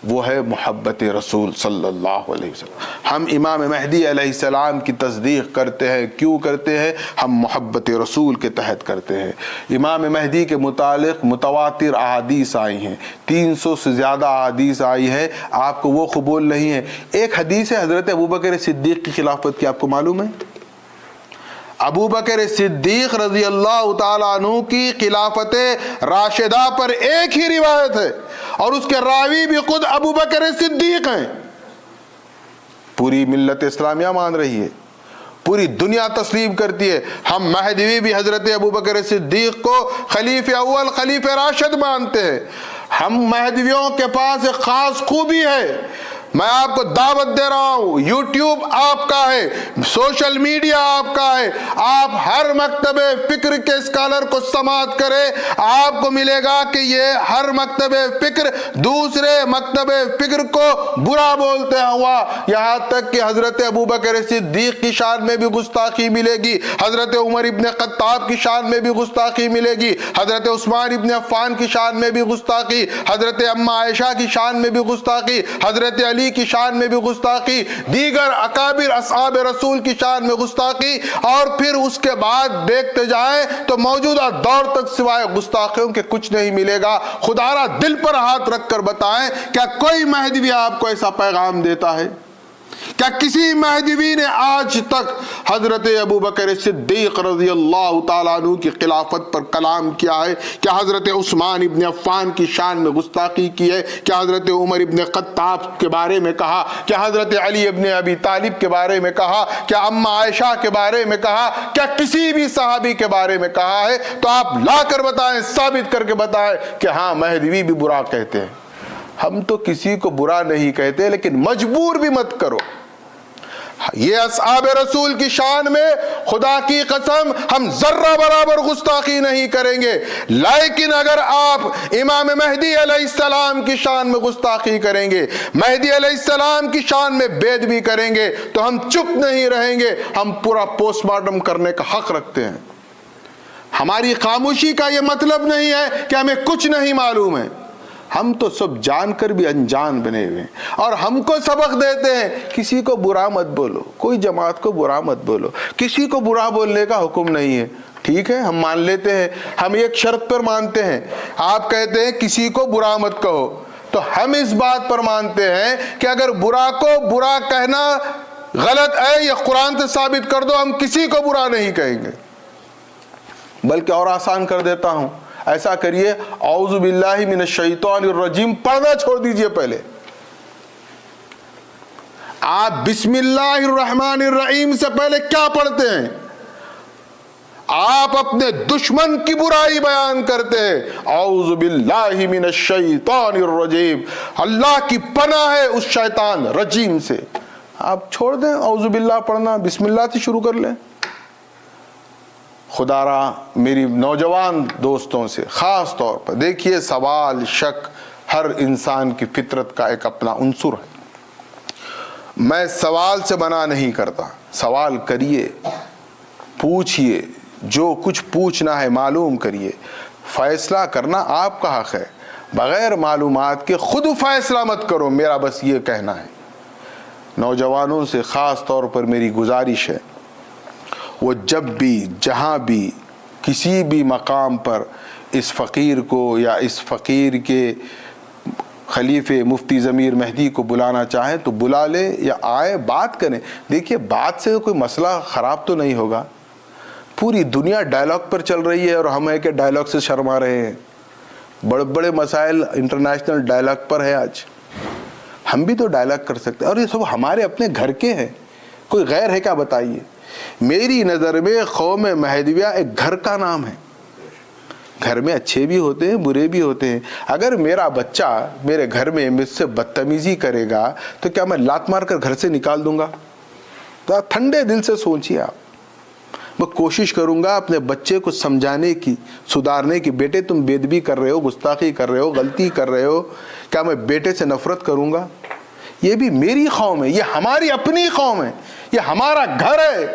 وہ ہے محبت رسول صلی اللہ علیہ وسلم۔ ہم امام مہدی علیہ السلام کی تصدیق کرتے ہیں، کیوں کرتے ہیں؟ ہم محبت رسول کے تحت کرتے ہیں۔ امام مہدی کے متعلق متواتر احادیث آئی ہیں، 300 سے زیادہ احادیث آئی ہے، آپ کو وہ قبول نہیں ہے۔ ایک حدیث ہے حضرت ابوبکر صدیق کی خلافت کی، آپ کو معلوم ہے؟ ابوبکر صدیق رضی اللہ تعالیٰ عنہ کی خلافت راشدہ پر ایک ہی روایت ہے، اور اس کے راوی بھی خود ابوبکر صدیق ہیں۔ پوری ملت اسلامیہ مان رہی ہے، پوری دنیا تسلیم کرتی ہے۔ ہم مہدوی بھی حضرت ابوبکر صدیق کو خلیفہ اول، خلیفہ راشد مانتے ہیں۔ ہم مہدویوں کے پاس ایک خاص خوبی ہے، میں آپ کو دعوت دے رہا ہوں، یوٹیوب آپ کا ہے، سوشل میڈیا آپ کا ہے، آپ ہر مکتب فکر کے اسکالر کو سماعت کریں، آپ کو ملے گا کہ یہ ہر مکتب فکر دوسرے مکتب فکر کو برا بولتے ہوا، یہاں تک کہ حضرت ابوبکر صدیق کی شان میں بھی گستاخی ملے گی، حضرت عمر ابن خطاب کی شان میں بھی گستاخی ملے گی، حضرت عثمان ابن عفان کی شان میں بھی گستاخی، حضرت اما عائشہ کی شان میں بھی گستاخی، حضرت علی کی شان میں بھی گستاخی، دیگر اکابر اصحاب رسول کی شان میں گستاخی، اور پھر اس کے بعد دیکھتے جائیں تو موجودہ دور تک سوائے گستاخیوں کے کچھ نہیں ملے گا۔ خدا را دل پر ہاتھ رکھ کر بتائیں، کیا کوئی مہدوی آپ کو ایسا پیغام دیتا ہے؟ کیا کسی مہدوی نے آج تک حضرت ابوبکر صدیق رضی اللہ تعالیٰ عنہ کی خلافت پر کلام کیا ہے؟ کیا حضرت عثمان ابن عفان کی شان میں گستاخی کی ہے؟ کیا حضرت عمر ابن خطاب کے بارے میں کہا؟ کیا حضرت علی ابن ابی طالب کے بارے میں کہا؟ کیا اما عائشہ کے بارے میں کہا؟ کیا کسی بھی صحابی کے بارے میں کہا ہے؟ تو آپ لا کر بتائیں، ثابت کر کے بتائیں کہ ہاں مہدوی بھی برا کہتے ہیں۔ ہم تو کسی کو برا نہیں کہتے، لیکن مجبور بھی مت کرو۔ یہ اصحاب رسول کی شان میں خدا کی قسم ہم ذرہ برابر گستاخی نہیں کریں گے، لیکن اگر آپ امام مہدی علیہ السلام کی شان میں گستاخی کریں گے، مہدی علیہ السلام کی شان میں بے ادبی کریں گے، تو ہم چپ نہیں رہیں گے، ہم پورا پوسٹ مارٹم کرنے کا حق رکھتے ہیں۔ ہماری خاموشی کا یہ مطلب نہیں ہے کہ ہمیں کچھ نہیں معلوم ہے، ہم تو سب جان کر بھی انجان بنے ہوئے ہیں، اور ہم کو سبق دیتے ہیں کسی کو برا مت بولو، کوئی جماعت کو برا مت بولو، کسی کو برا بولنے کا حکم نہیں ہے۔ ٹھیک ہے، ہم مان لیتے ہیں، ہم ایک شرط پر مانتے ہیں، آپ کہتے ہیں کسی کو برا مت کہو، تو ہم اس بات پر مانتے ہیں کہ اگر برا کو برا کہنا غلط ہے یا قرآن سے ثابت کر دو، ہم کسی کو برا نہیں کہیں گے۔ بلکہ اور آسان کر دیتا ہوں، ایسا کریے، اعوذ باللہ من الشیطان الرجیم پڑھنا چھوڑ دیجئے، پہلے آپ بسم اللہ الرحمن الرحیم سے پہلے کیا پڑھتے ہیں؟ آپ اپنے دشمن کی برائی بیان کرتے ہیں، اعوذ باللہ من الشیطان الرجیم، اللہ کی پناہ ہے اس شیطان رجیم سے۔ آپ چھوڑ دیں اعوذ باللہ پڑھنا، بسم اللہ سے شروع کر لیں۔ خدا را میری نوجوان دوستوں سے خاص طور پر دیکھیے، سوال شک ہر انسان کی فطرت کا ایک اپنا عنصر ہے۔ میں سوال سے منع نہیں کرتا، سوال کریے، پوچھئے، جو کچھ پوچھنا ہے معلوم کریے، فیصلہ کرنا آپ کا حق ہے، بغیر معلومات کے خود فیصلہ مت کرو، میرا بس یہ کہنا ہے۔ نوجوانوں سے خاص طور پر میری گزارش ہے، وہ جب بھی جہاں بھی کسی بھی مقام پر اس فقیر کو یا اس فقیر کے خلیفہ مفتی ضمیر مہدی کو بلانا چاہیں تو بلا لے، یا آئے بات کریں۔ دیکھیے، بات سے کوئی مسئلہ خراب تو نہیں ہوگا، پوری دنیا ڈائلاگ پر چل رہی ہے اور ہم ہے کہ ڈائلاگ سے شرما رہے ہیں۔ بڑے بڑے مسائل انٹرنیشنل ڈائلاگ پر ہے، آج ہم بھی تو ڈائلاگ کر سکتے ہیں، اور یہ سب ہمارے اپنے گھر کے ہیں، کوئی غیر ہے کیا؟ بتائیے۔ میری نظر میں قوم مہدویہ ایک گھر کا نام ہے، گھر میں اچھے بھی ہوتے ہیں، برے بھی ہوتے ہیں۔ اگر میرا بچہ میرے گھر میں مجھ سے بدتمیزی کرے گا تو کیا میں لات مار کر گھر سے نکال دوں گا؟ تو آپ ٹھنڈے دل سے سوچیے۔ میں کوشش کروں گا اپنے بچے کو سمجھانے کی، سدھارنے کی، بیٹے تم بے ادبی کر رہے ہو، گستاخی کر رہے ہو، غلطی کر رہے ہو، کیا میں بیٹے سے نفرت کروں گا؟ یہ بھی میری قوم ہے، یہ ہماری اپنی قوم ہے، یہ ہمارا گھر ہے،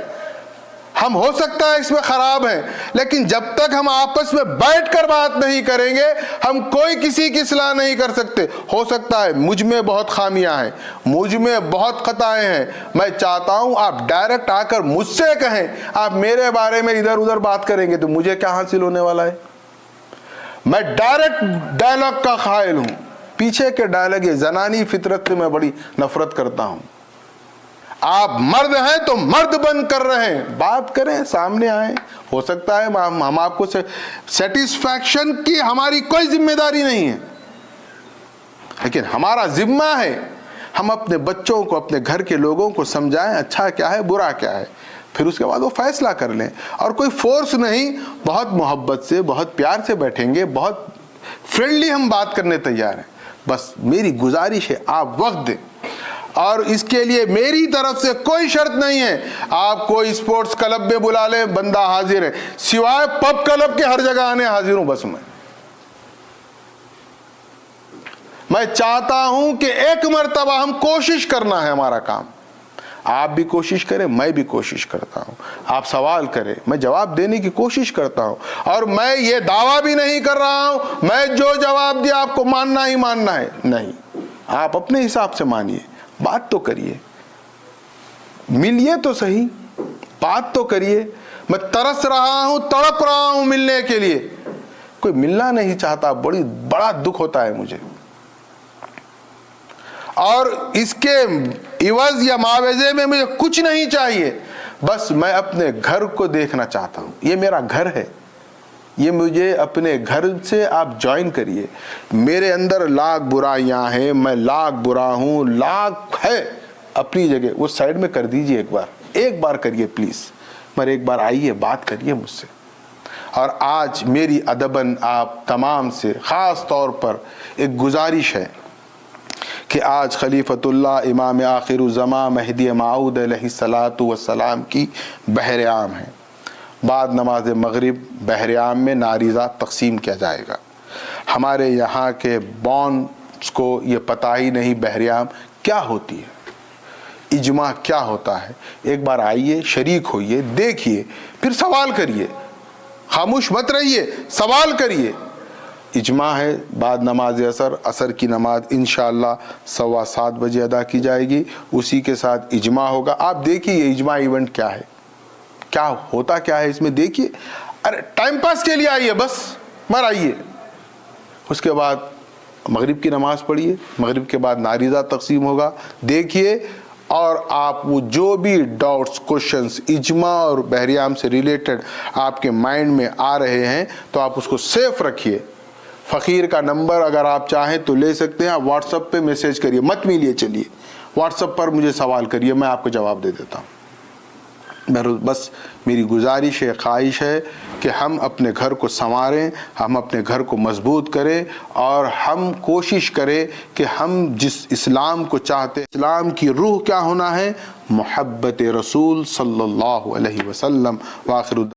ہم ہو سکتا ہے اس میں خراب ہیں، لیکن جب تک ہم آپس میں بیٹھ کر بات نہیں کریں گے ہم کوئی کسی کی اصلاح نہیں کر سکتے۔ ہو سکتا ہے مجھ میں بہت خامیاں ہیں، مجھ میں بہت خطائیں ہیں، میں چاہتا ہوں آپ ڈائریکٹ آ کر مجھ سے کہیں۔ آپ میرے بارے میں ادھر ادھر بات کریں گے تو مجھے کیا حاصل ہونے والا ہے؟ میں ڈائریکٹ ڈائلاگ کا قائل ہوں، پیچھے کے ڈائلاگ، یہ زنانی فطرت سے میں بڑی نفرت کرتا ہوں۔ آپ مرد ہیں تو مرد بن کر رہیں، بات کریں، سامنے آئیں۔ ہو سکتا ہے ہم آپ کو سیٹسفیکشن کی ہماری کوئی ذمہ داری نہیں ہے، لیکن ہمارا ذمہ ہے ہم اپنے بچوں کو، اپنے گھر کے لوگوں کو سمجھائیں اچھا کیا ہے برا کیا ہے، پھر اس کے بعد وہ فیصلہ کر لیں۔ اور کوئی فورس نہیں، بہت محبت سے، بہت پیار سے بیٹھیں گے، بہت فرینڈلی ہم بات کرنے تیار ہیں۔ بس میری گزارش ہے آپ وقت دیں، اور اس کے لیے میری طرف سے کوئی شرط نہیں ہے۔ آپ کوئی اسپورٹس کلب میں بلا لیں، بندہ حاضر ہے، سوائے پب کلب کے ہر جگہ آنے حاضر ہوں۔ بس میں چاہتا ہوں کہ ایک مرتبہ ہم کوشش کرنا ہے، ہمارا کام، آپ بھی کوشش کریں، میں بھی کوشش کرتا ہوں، آپ سوال کریں، میں جواب دینے کی کوشش کرتا ہوں، اور میں یہ دعویٰ بھی نہیں کر رہا ہوں میں جو جواب دیا آپ کو ماننا ہی ماننا ہے، نہیں، آپ اپنے حساب سے مانیے، بات تو کریے، ملیے تو صحیح، بات تو کریے۔ میں ترس رہا ہوں، تڑپ رہا ہوں ملنے کے لیے، کوئی ملنا نہیں چاہتا، بڑا دکھ ہوتا ہے مجھے، اور اس کے عوض یا معاوضے میں مجھے کچھ نہیں چاہیے، بس میں اپنے گھر کو دیکھنا چاہتا ہوں، یہ میرا گھر ہے، یہ مجھے اپنے گھر سے آپ جوائن کریے۔ میرے اندر لاکھ برائیاں ہیں، میں لاکھ برا ہوں، لاکھ ہے اپنی جگہ، وہ سائڈ میں کر دیجئے، ایک بار کریے پلیز، مگر ایک بار آئیے بات کریے مجھ سے۔ اور آج میری ادباً آپ تمام سے خاص طور پر ایک گزارش ہے کہ آج خلیفۃ اللہ امام آخر الزماں مہدی موعود علیہ السلام کی بحر عام ہے۔ بعد نماز مغرب بحر عام میں ناریزہ تقسیم کیا جائے گا۔ ہمارے یہاں کے بونس کو یہ پتہ ہی نہیں بحر عام کیا ہوتی ہے، اجماع کیا ہوتا ہے۔ ایک بار آئیے، شریک ہوئیے، دیکھیے، پھر سوال کریے، خاموش مت رہیے، سوال کریے۔ اجماع ہے بعد نماز عصر کی نماز انشاءاللہ 7:15 بجے ادا کی جائے گی، اسی کے ساتھ اجماع ہوگا۔ آپ دیکھیے یہ اجماع ایونٹ کیا ہے، کیا ہوتا کیا ہے اس میں، دیکھیے، ارے ٹائم پاس کے لیے آئیے، بس مر آئیے۔ اس کے بعد مغرب کی نماز پڑھیے، مغرب کے بعد ناریزہ تقسیم ہوگا، دیکھیے، اور آپ وہ جو بھی ڈاؤٹس، کوشچنس اجماع اور بحر عام سے ریلیٹڈ آپ کے مائنڈ میں آ رہے ہیں تو آپ اس کو سیف رکھیے۔ فقیر کا نمبر اگر آپ چاہیں تو لے سکتے ہیں، آپ واٹس ایپ پہ میسیج کریے، مت میلیے، چلیے واٹس ایپ پر مجھے سوال کریے، میں آپ کو جواب دے دیتا ہوں۔ بس میری گزارش ہے، خواہش ہے کہ ہم اپنے گھر کو سنواریں، ہم اپنے گھر کو مضبوط کریں، اور ہم کوشش کریں کہ ہم جس اسلام کو چاہتے ہیں، اسلام کی روح کیا ہونا ہے، محبت رسول صلی اللہ علیہ وسلم۔ وآخر